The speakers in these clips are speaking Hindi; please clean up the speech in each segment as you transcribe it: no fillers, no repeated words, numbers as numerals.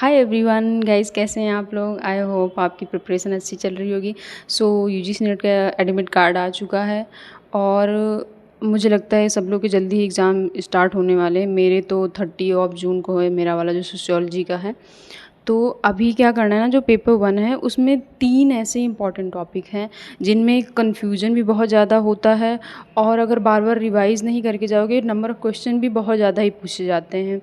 हाय एवरीवन गाइस, कैसे हैं आप लोग। आई होप आपकी प्रिपरेशन अच्छी चल रही होगी। सो यूजीसी नेट का एडमिट कार्ड आ चुका है और मुझे लगता है सब लोग के जल्दी ही एग्ज़ाम स्टार्ट होने वाले हैं। मेरे तो 30 जून को है, मेरा वाला जो सोशियोलॉजी का है। तो अभी क्या करना है ना, जो पेपर 1 है उसमें 3 ऐसे इंपॉर्टेंट टॉपिक हैं जिनमें कन्फ्यूजन भी बहुत ज़्यादा होता है और अगर बार बार रिवाइज़ नहीं करके जाओगे नंबर ऑफ़ क्वेश्चन भी बहुत ज़्यादा ही पूछे जाते हैं।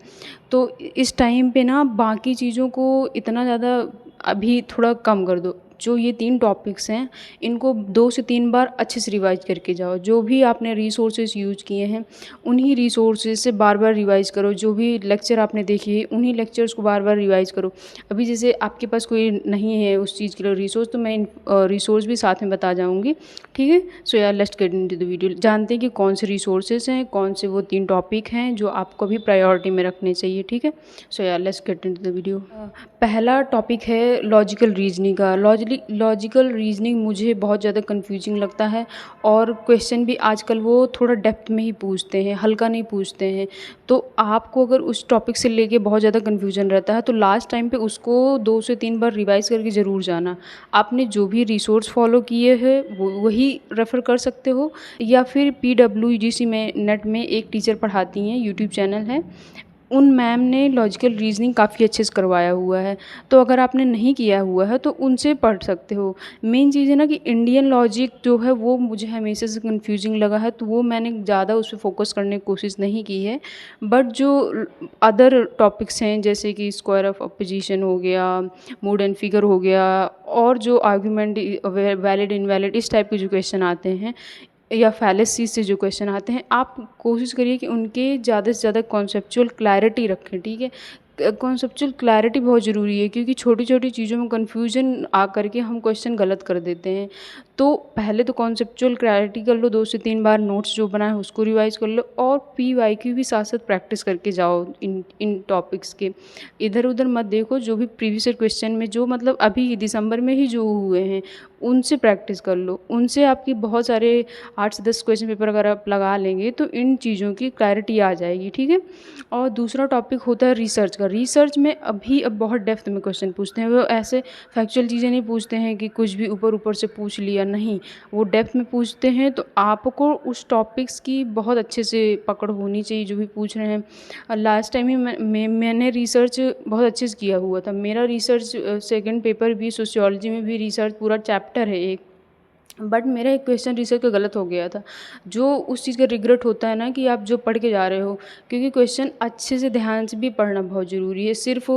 तो इस टाइम पे ना बाकी चीज़ों को इतना ज़्यादा अभी थोड़ा कम कर दो। जो ये 3 टॉपिक्स हैं इनको 2 से 3 बार अच्छे से रिवाइज़ करके जाओ। जो भी आपने रिसोर्सेज़ यूज़ किए हैं उन्हीं रिसोर्सेज़ से बार-बार रिवाइज़ करो। जो भी लेक्चर आपने देखे हैं उन्हीं लेक्चर्स को बार-बार रिवाइज़ करो। अभी जैसे आपके पास कोई नहीं है उस चीज़ के लिए रिसोर्स, तो मैं रिसोर्स भी साथ में बता जाऊँगी, ठीक है। सो यार let's get into the video. जानते हैं कि कौन से रिसोर्सेज हैं, कौन से वो 3 टॉपिक हैं जो आपको भी प्रायोरिटी में रखने चाहिए, ठीक है। सो यार let's get into the video. पहला टॉपिक है लॉजिकल रीजनिंग का। लॉजिकल रीजनिंग मुझे बहुत ज़्यादा कन्फ्यूजिंग लगता है और क्वेश्चन भी आजकल वो थोड़ा डेप्थ में ही पूछते हैं, हल्का नहीं पूछते हैं। तो आपको अगर उस टॉपिक से लेके बहुत ज़्यादा कन्फ्यूजन रहता है तो लास्ट टाइम पे उसको 2 से 3 बार रिवाइज़ करके ज़रूर जाना। आपने जो भी रिसोर्स फॉलो किए हैं वो वही रेफ़र कर सकते हो या फिर PWGC में नेट में एक टीचर पढ़ाती हैं, यूट्यूब चैनल है। उन मैम ने लॉजिकल रीज़निंग काफ़ी अच्छे से करवाया हुआ है। तो अगर आपने नहीं किया हुआ है तो उनसे पढ़ सकते हो। मेन चीज़ है ना कि इंडियन लॉजिक जो है वो मुझे हमेशा से कन्फ्यूजिंग लगा है, तो वो मैंने ज़्यादा उस पे फ़ोकस करने की कोशिश नहीं की है। बट जो अदर टॉपिक्स हैं जैसे कि स्क्वायर ऑफ अपोजिशन हो गया, मोड एंड फिगर हो गया और जो आर्गुमेंट वैलिड इनवैलिड इस टाइप के जो क्वेश्चन आते हैं या फैलेसी से जो क्वेश्चन आते हैं, आप कोशिश करिए कि उनके ज़्यादा से ज़्यादा कॉन्सेप्चुअल क्लैरिटी रखें, ठीक है। कॉन्सेप्चुअल क्लैरिटी बहुत ज़रूरी है क्योंकि छोटी-छोटी चीज़ों में कन्फ्यूजन आ करके हम क्वेश्चन गलत कर देते हैं। तो पहले तो कॉन्सेप्चुअल क्लैरिटी कर लो, 2 से 3 बार नोट्स जो बनाए उसको रिवाइज़ कर लो और पीवाईक्यू भी साथ-साथ प्रैक्टिस करके जाओ इन टॉपिक्स के। इधर-उधर मत देखो, जो भी प्रीवियस ईयर क्वेश्चन में जो मतलब अभी दिसंबर में ही जो हुए हैं, उनसे प्रैक्टिस कर लो। उनसे आपकी बहुत सारे 8 से 10 क्वेश्चन पेपर अगर आप लगा लेंगे तो इन चीज़ों की क्लैरिटी आ जाएगी, ठीक है। और दूसरा टॉपिक होता है रिसर्च का। रिसर्च में अब बहुत डेप्थ में क्वेश्चन पूछते हैं। वो ऐसे फैक्चुअल चीज़ें नहीं पूछते हैं कि कुछ भी ऊपर-ऊपर से पूछ लिया, नहीं। वो डेप्थ में पूछते हैं तो आपको उस टॉपिक्स की बहुत अच्छे से पकड़ होनी चाहिए जो भी पूछ रहे हैं। लास्ट टाइम ही मैंने रिसर्च बहुत अच्छे से किया हुआ था। मेरा रिसर्च सेकंड पेपर भी सोशियोलॉजी में भी रिसर्च पूरा चैप्टर है एक। बट मेरा एक क्वेश्चन रिसर्च का गलत हो गया था। जो उस चीज़ का रिग्रेट होता है ना कि आप जो पढ़ के जा रहे हो, क्योंकि क्वेश्चन अच्छे से ध्यान से भी पढ़ना बहुत ज़रूरी है। सिर्फ़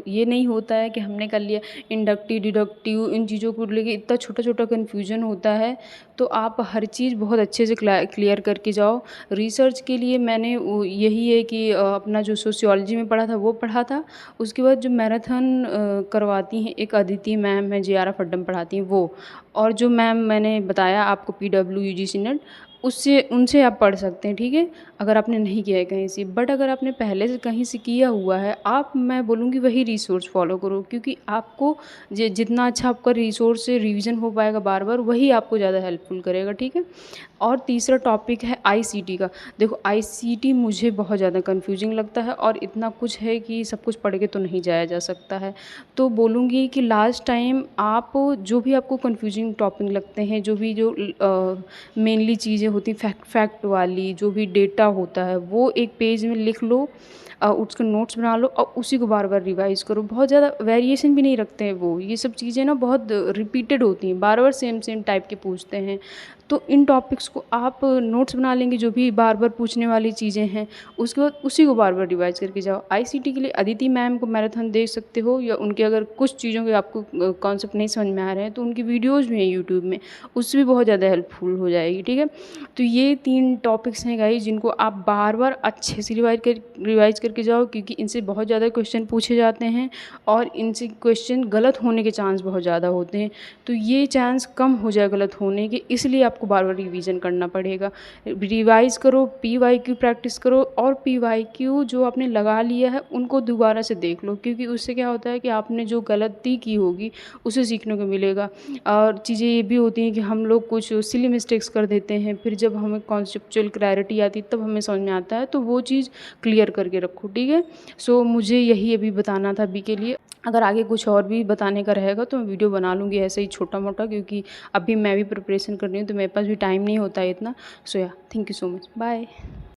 ये नहीं होता है कि हमने कर लिया इंडक्टिव, डिडक्टिव इन चीज़ों को लेके इतना छोटा-छोटा कन्फ्यूजन होता है। तो आप हर चीज़ बहुत अच्छे से क्लियर करके जाओ। रिसर्च के लिए मैंने वो यही है कि अपना जो सोशियोलॉजी में पढ़ा था वो पढ़ा था। उसके बाद जो मैराथन करवाती हैं एक अदिति मैम है, JRF अड्डम पढ़ाती हैं वो। और जो मैम मैंने बताया आपको PWUGC नेट, उससे उनसे आप पढ़ सकते हैं, ठीक है, अगर आपने नहीं किया है कहीं से। बट अगर आपने पहले से कहीं से किया हुआ है, आप मैं बोलूँगी वही रिसोर्स फॉलो करो क्योंकि आपको जितना अच्छा आपका रिसोर्स से रिवीजन हो पाएगा बार बार वही आपको ज़्यादा हेल्पफुल करेगा, ठीक है। और तीसरा टॉपिक है ICT का। देखो ICT मुझे बहुत ज़्यादा कन्फ्यूजिंग लगता है और इतना कुछ है कि सब कुछ पढ़ के तो नहीं जाया जा सकता है। तो बोलूँगी कि लास्ट टाइम आप जो भी आपको कन्फ्यूजिंग टॉपिक लगते हैं, जो भी जो मेनली चीज़ें होती हैं फैक्ट वाली, जो भी डेटा होता है वो एक पेज में लिख लो, उसके नोट्स बना लो और उसी को बार-बार रिवाइज़ करो। बहुत ज़्यादा वेरिएशन भी नहीं रखते हैं वो। ये सब चीज़ें ना बहुत रिपीटेड होती हैं, बार-बार सेम टाइप के पूछते हैं। तो इन टॉपिक्स को आप नोट्स बना लेंगे, जो भी बार-बार पूछने वाली चीज़ें हैं, उसके बाद उसी को बार-बार रिवाइज़ करके जाओ। ICT के लिए अदिति मैम को मैराथन देख सकते हो या उनके अगर कुछ चीज़ों के आपको कॉन्सेप्ट नहीं समझ में आ रहे हैं तो उनकी वीडियोज़ भी हैं यूट्यूब में, उससे भी बहुत ज़्यादा हेल्पफुल हो जाएगी, ठीक है। तो ये 3 टॉपिक्स हैं गाइस जिनको आप बार-बार अच्छे से रिवाइज़ करके जाओ क्योंकि इनसे बहुत ज़्यादा क्वेश्चन पूछे जाते हैं और इनसे क्वेश्चन गलत होने के चांस बहुत ज़्यादा होते हैं। तो ये चांस कम हो जाए गलत होने के, इसलिए आपको बार-बार रिवीजन करना पड़ेगा। रिवाइज़ करो, PYQ प्रैक्टिस करो और PYQ जो आपने लगा लिया है उनको दोबारा से देख लो क्योंकि उससे क्या होता है कि आपने जो गलती की होगी उसे सीखने को मिलेगा। और चीज़ें ये भी होती हैं कि हम लोग कुछ सिली मिस्टेक्स कर देते हैं, फिर जब हमें कॉन्सेप्चुअल क्लैरिटी आती है तब हमें समझ में आता है, तो वो चीज़ क्लियर करके रखो। रखो, ठीक है। सो मुझे यही अभी बताना था अभी के लिए। अगर आगे कुछ और भी बताने का रहेगा तो मैं वीडियो बना लूँगी ऐसे ही छोटा मोटा, क्योंकि अभी मैं भी प्रिपरेशन कर रही हूँ तो मेरे पास भी टाइम नहीं होता है इतना। So yeah thank you so much, bye.